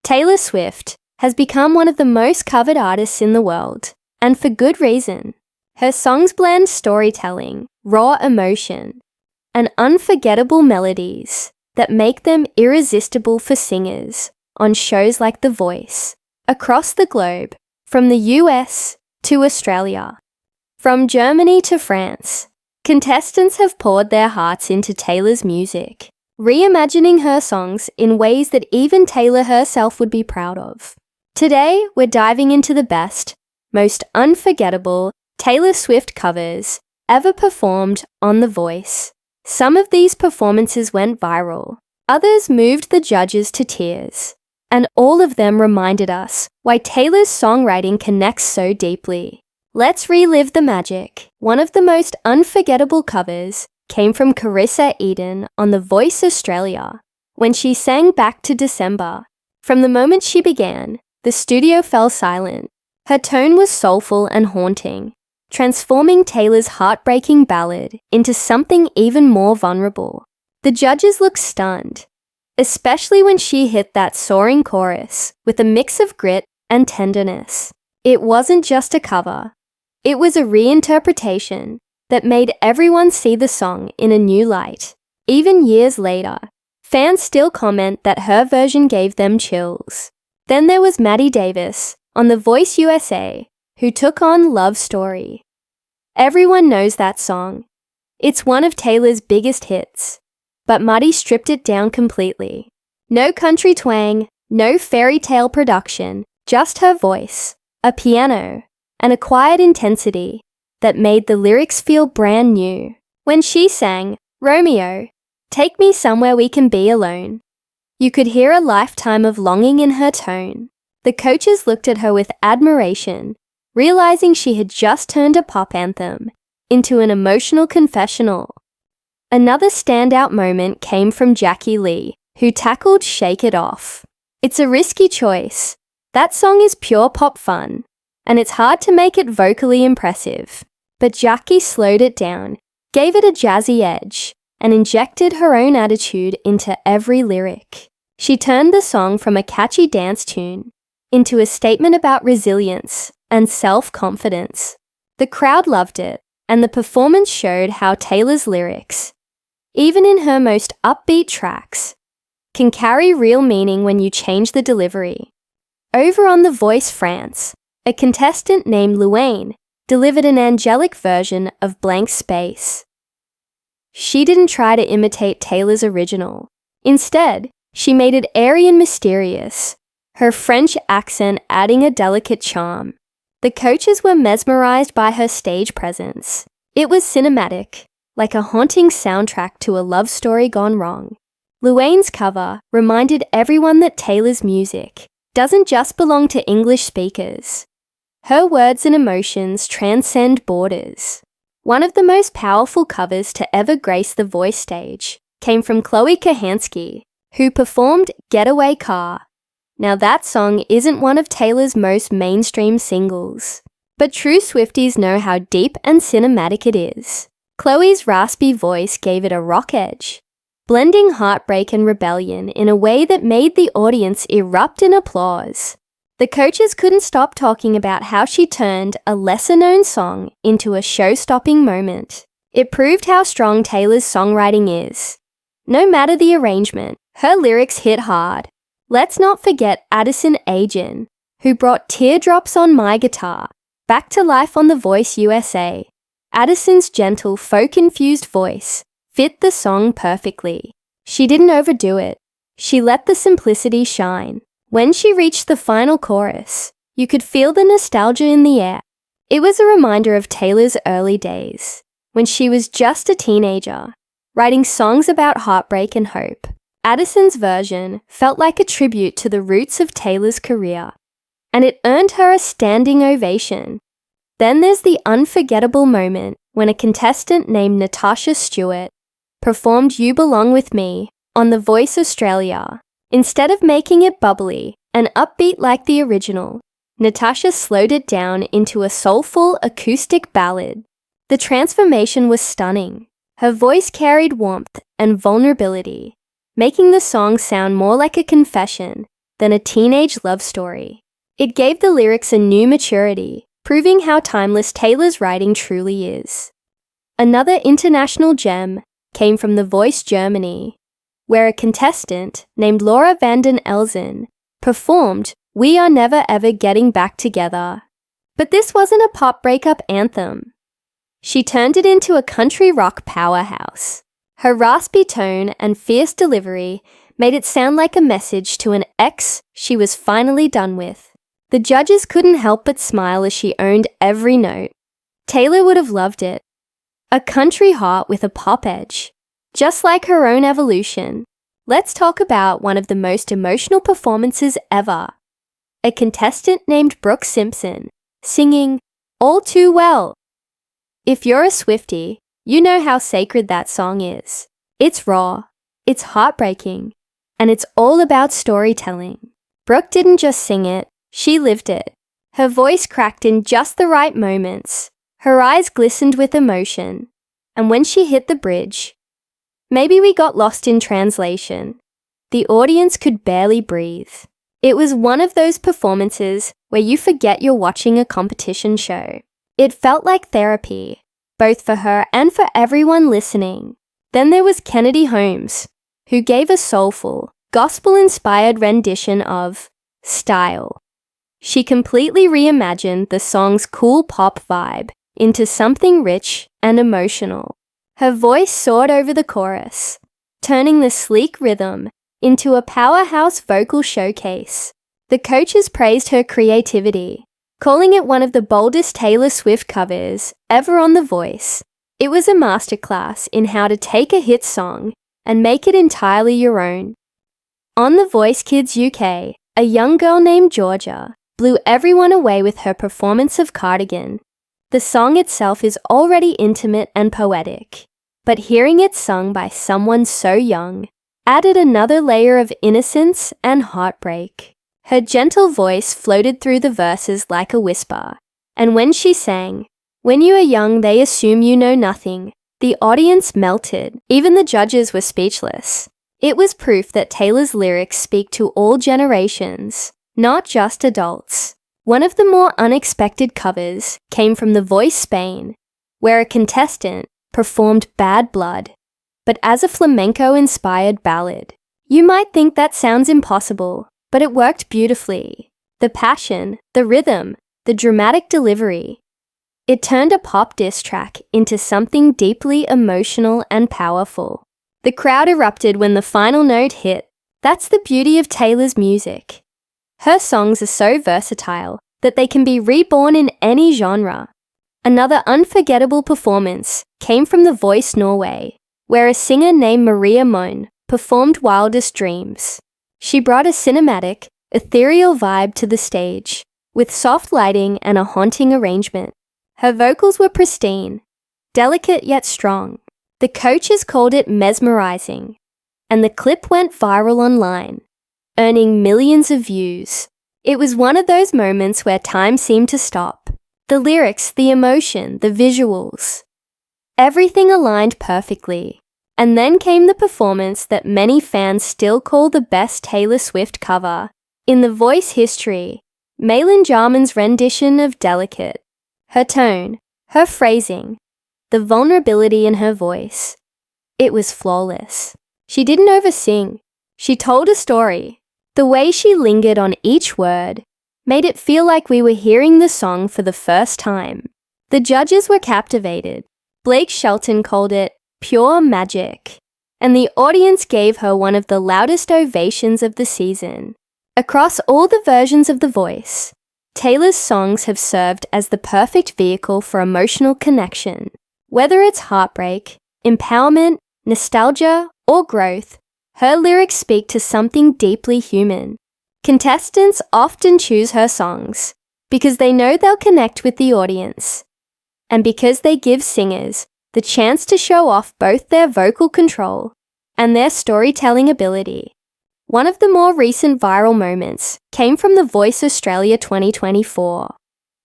Taylor Swift has become one of the most covered artists in the world, and for good reason. Her songs blend storytelling, raw emotion, and unforgettable melodies that make them irresistible for singers on shows like The Voice, across the globe, from the US to Australia. From Germany to France, contestants have poured their hearts into Taylor's music, reimagining her songs in ways that even Taylor herself would be proud of. Today, we're diving into the best, most unforgettable Taylor Swift covers ever performed on The Voice. Some of these performances went viral, others moved the judges to tears, and all of them reminded us why Taylor's songwriting connects so deeply. Let's relive the magic. One of the most unforgettable covers came from Carissa Eden on The Voice Australia, when she sang Back to December. From the moment she began, the studio fell silent. Her tone was soulful and haunting, transforming Taylor's heartbreaking ballad into something even more vulnerable. The judges looked stunned, especially when she hit that soaring chorus with a mix of grit and tenderness. It wasn't just a cover. It was a reinterpretation that made everyone see the song in a new light. Even years later, fans still comment that her version gave them chills. Then there was Maddie Davis on The Voice USA, who took on Love Story. Everyone knows that song. It's one of Taylor's biggest hits, but Maddie stripped it down completely. No country twang, no fairy tale production, just her voice, a piano, and a quiet intensity that made the lyrics feel brand new. When she sang, "Romeo, take me somewhere we can be alone," you could hear a lifetime of longing in her tone. The coaches looked at her with admiration, realizing she had just turned a pop anthem into an emotional confessional. Another standout moment came from Jackie Lee, who tackled Shake It Off. It's a risky choice. That song is pure pop fun, and it's hard to make it vocally impressive. But Jackie slowed it down, gave it a jazzy edge, and injected her own attitude into every lyric. She turned the song from a catchy dance tune into a statement about resilience and self-confidence. The crowd loved it, and the performance showed how Taylor's lyrics, even in her most upbeat tracks, can carry real meaning when you change the delivery. Over on The Voice France, a contestant named Luane delivered an angelic version of Blank Space. She didn't try to imitate Taylor's original. Instead, she made it airy and mysterious, her French accent adding a delicate charm. The coaches were mesmerized by her stage presence. It was cinematic, like a haunting soundtrack to a love story gone wrong. Luane's cover reminded everyone that Taylor's music doesn't just belong to English speakers. Her words and emotions transcend borders. One of the most powerful covers to ever grace the Voice stage came from Chloe Kahansky, who performed Getaway Car. Now that song isn't one of Taylor's most mainstream singles, but true Swifties know how deep and cinematic it is. Chloe's raspy voice gave it a rock edge, blending heartbreak and rebellion in a way that made the audience erupt in applause. The coaches couldn't stop talking about how she turned a lesser-known song into a show-stopping moment. It proved how strong Taylor's songwriting is. No matter the arrangement, her lyrics hit hard. Let's not forget Addison Agin, who brought Teardrops on My Guitar back to life on The Voice USA. Addison's gentle, folk-infused voice fit the song perfectly. She didn't overdo it. She let the simplicity shine. When she reached the final chorus, you could feel the nostalgia in the air. It was a reminder of Taylor's early days, when she was just a teenager, writing songs about heartbreak and hope. Addison's version felt like a tribute to the roots of Taylor's career, and it earned her a standing ovation. Then there's the unforgettable moment when a contestant named Natasha Stewart performed You Belong With Me on The Voice Australia. Instead of making it bubbly and upbeat like the original, Natasha slowed it down into a soulful acoustic ballad. The transformation was stunning. Her voice carried warmth and vulnerability, making the song sound more like a confession than a teenage love story. It gave the lyrics a new maturity, proving how timeless Taylor's writing truly is. Another international gem came from The Voice Germany, where a contestant named Laura van den Elzen performed We Are Never Ever Getting Back Together. But this wasn't a pop breakup anthem. She turned it into a country rock powerhouse. Her raspy tone and fierce delivery made it sound like a message to an ex she was finally done with. The judges couldn't help but smile as she owned every note. Taylor would have loved it. A country heart with a pop edge. Just like her own evolution. Let's talk about one of the most emotional performances ever. A contestant named Brooke Simpson singing All Too Well. If you're a Swiftie, you know how sacred that song is. It's raw, it's heartbreaking, and it's all about storytelling. Brooke didn't just sing it, she lived it. Her voice cracked in just the right moments. Her eyes glistened with emotion. And when she hit the bridge, maybe we got lost in translation. The audience could barely breathe. It was one of those performances where you forget you're watching a competition show. It felt like therapy, both for her and for everyone listening. Then there was Kennedy Holmes, who gave a soulful, gospel-inspired rendition of Style. She completely reimagined the song's cool pop vibe into something rich and emotional. Her voice soared over the chorus, turning the sleek rhythm into a powerhouse vocal showcase. The coaches praised her creativity, calling it one of the boldest Taylor Swift covers ever on The Voice. It was a masterclass in how to take a hit song and make it entirely your own. On The Voice Kids UK, a young girl named Georgia blew everyone away with her performance of Cardigan. The song itself is already intimate and poetic, but hearing it sung by someone so young added another layer of innocence and heartbreak. Her gentle voice floated through the verses like a whisper, and when she sang, "When you are young, they assume you know nothing," the audience melted. Even the judges were speechless. It was proof that Taylor's lyrics speak to all generations, not just adults. One of the more unexpected covers came from The Voice Spain, where a contestant performed Bad Blood, but as a flamenco-inspired ballad. You might think that sounds impossible, but it worked beautifully. The passion, the rhythm, the dramatic delivery. It turned a pop diss track into something deeply emotional and powerful. The crowd erupted when the final note hit. That's the beauty of Taylor's music. Her songs are so versatile that they can be reborn in any genre. Another unforgettable performance came from The Voice Norway, where a singer named Maria Moen performed Wildest Dreams. She brought a cinematic, ethereal vibe to the stage, with soft lighting and a haunting arrangement. Her vocals were pristine, delicate yet strong. The coaches called it mesmerizing, and the clip went viral online, earning millions of views. It was one of those moments where time seemed to stop. The lyrics, the emotion, the visuals. Everything aligned perfectly. And then came the performance that many fans still call the best Taylor Swift cover in The Voice history, Malin Jarman's rendition of Delicate. Her tone, her phrasing, the vulnerability in her voice. It was flawless. She didn't oversing. She told a story. The way she lingered on each word made it feel like we were hearing the song for the first time. The judges were captivated. Blake Shelton called it pure magic, and the audience gave her one of the loudest ovations of the season. Across all the versions of The Voice, Taylor's songs have served as the perfect vehicle for emotional connection. Whether it's heartbreak, empowerment, nostalgia, or growth, her lyrics speak to something deeply human. Contestants often choose her songs because they know they'll connect with the audience, and because they give singers the chance to show off both their vocal control and their storytelling ability. One of the more recent viral moments came from The Voice Australia 2024,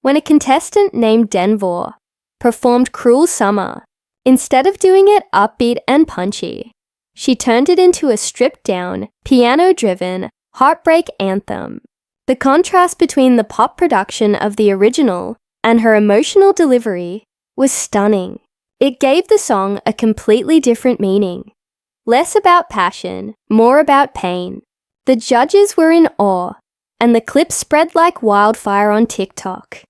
when a contestant named Denvor performed Cruel Summer. Instead of doing it upbeat and punchy, she turned it into a stripped-down, piano-driven, heartbreak anthem. The contrast between the pop production of the original and her emotional delivery was stunning. It gave the song a completely different meaning. Less about passion, more about pain. The judges were in awe, and the clip spread like wildfire on TikTok,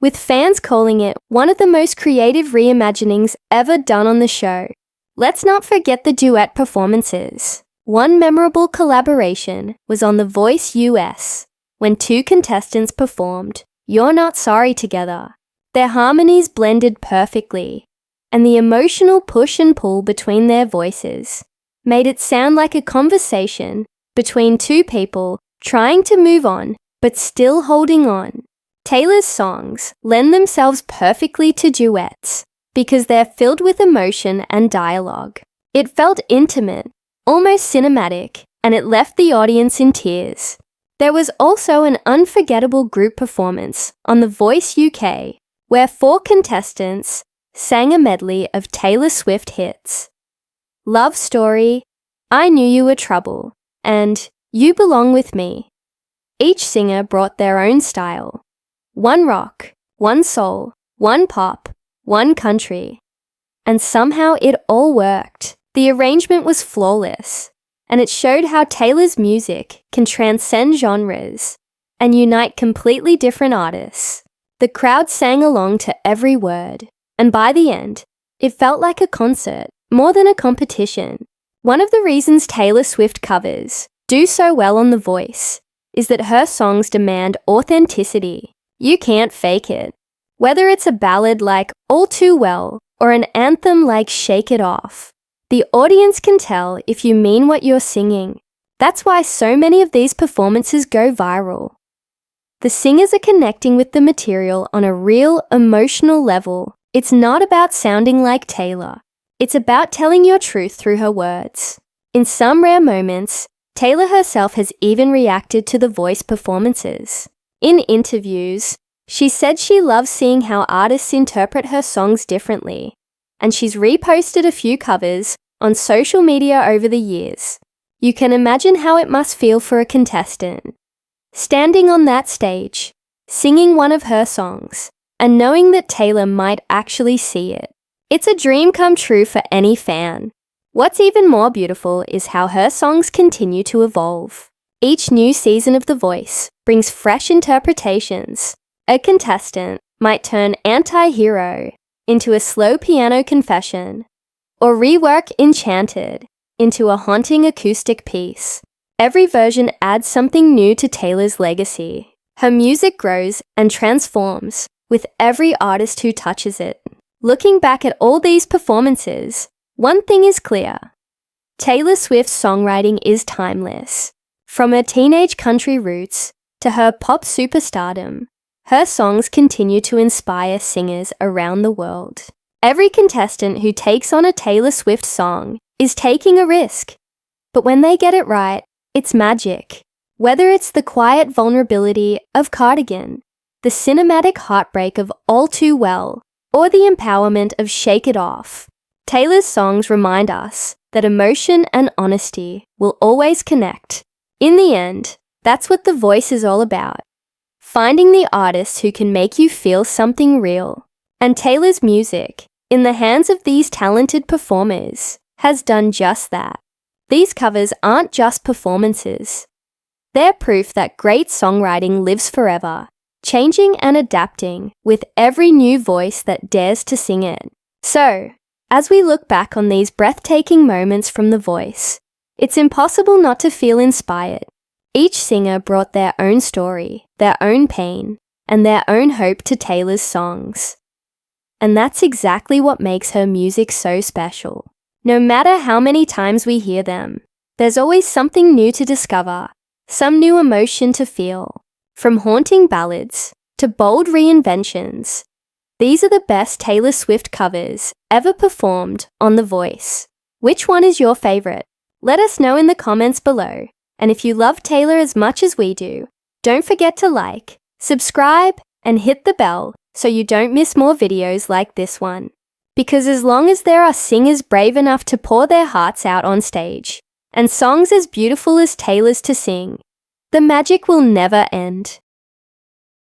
with fans calling it one of the most creative reimaginings ever done on the show. Let's not forget the duet performances. One memorable collaboration was on The Voice US, when two contestants performed You're Not Sorry together. Their harmonies blended perfectly, and the emotional push and pull between their voices made it sound like a conversation between two people trying to move on but still holding on. Taylor's songs lend themselves perfectly to duets because they're filled with emotion and dialogue. It felt intimate, almost cinematic, and it left the audience in tears. There was also an unforgettable group performance on The Voice UK, where 4 contestants sang a medley of Taylor Swift hits: Love Story, I Knew You Were Trouble, and You Belong With Me. Each singer brought their own style. One rock, one soul, one pop, one country. And somehow it all worked. The arrangement was flawless, and it showed how Taylor's music can transcend genres and unite completely different artists. The crowd sang along to every word, and by the end, it felt like a concert more than a competition. One of the reasons Taylor Swift covers do so well on The Voice is that her songs demand authenticity. You can't fake it. Whether it's a ballad like All Too Well or an anthem like Shake It Off, the audience can tell if you mean what you're singing. That's why so many of these performances go viral. The singers are connecting with the material on a real emotional level. It's not about sounding like Taylor. It's about telling your truth through her words. In some rare moments, Taylor herself has even reacted to The Voice performances. In interviews, she said she loves seeing how artists interpret her songs differently, and she's reposted a few covers on social media over the years. You can imagine how it must feel for a contestant, standing on that stage, singing one of her songs, and knowing that Taylor might actually see it. It's a dream come true for any fan. What's even more beautiful is how her songs continue to evolve. Each new season of The Voice brings fresh interpretations. A contestant might turn anti-hero into a slow piano confession, or rework Enchanted into a haunting acoustic piece. Every version adds something new to Taylor's legacy. Her music grows and transforms with every artist who touches it. Looking back at all these performances, one thing is clear. Taylor Swift's songwriting is timeless. From her teenage country roots to her pop superstardom, her songs continue to inspire singers around the world. Every contestant who takes on a Taylor Swift song is taking a risk. But when they get it right, it's magic. Whether it's the quiet vulnerability of Cardigan, the cinematic heartbreak of All Too Well, or the empowerment of Shake It Off, Taylor's songs remind us that emotion and honesty will always connect. In the end, that's what The Voice is all about. Finding the artists who can make you feel something real. And Taylor's music, in the hands of these talented performers, has done just that. These covers aren't just performances. They're proof that great songwriting lives forever, changing and adapting with every new voice that dares to sing it. So, as we look back on these breathtaking moments from The Voice, it's impossible not to feel inspired. Each singer brought their own story, their own pain, and their own hope to Taylor's songs. And that's exactly what makes her music so special. No matter how many times we hear them, there's always something new to discover, some new emotion to feel. From haunting ballads to bold reinventions, these are the best Taylor Swift covers ever performed on The Voice. Which one is your favorite? Let us know in the comments below. And if you love Taylor as much as we do, don't forget to like, subscribe, and hit the bell so you don't miss more videos like this one. Because as long as there are singers brave enough to pour their hearts out on stage, and songs as beautiful as Taylor's to sing, The magic will never end.